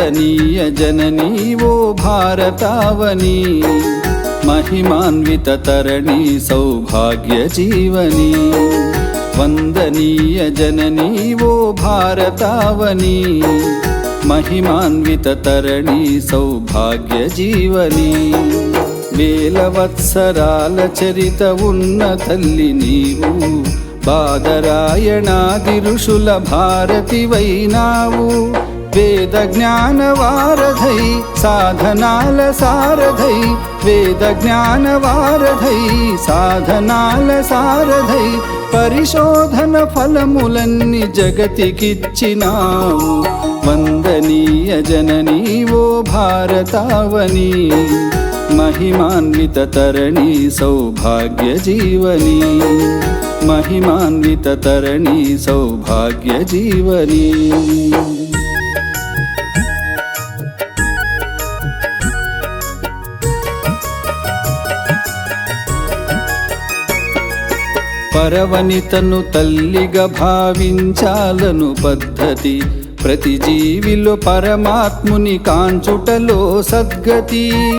వందనీయ జననీ ఓ భారతావని, महिमान्वित तरणि सौभाग्य जीवनी। वंदनीय जननी वो भारतावनी, महिमान्वित तरणि सौभाग्य जीवनी। वेलवत्सराल चरित उन्न तल्लि नीवु, बादरायणादि ऋषुल भारति वैनावु। वेद ज्ञान वारधै साधनाल सारधै, वेद ज्ञान वारधै साधनाल सारधै, परिशोधन फलमुलन्नि जगतिकिच्चिनावु। वंदनीय जननी वो भारतावनी, महिमान्वित तरणि सौभाग्य जीवनी। महिमान्वित तरणि सौभाग्य जीवनी। పరవనితను తల్లిగా భావించాలను పద్ధతి, ప్రతి జీవిలో పరమాత్ముని కాంచుటలో సద్గతి।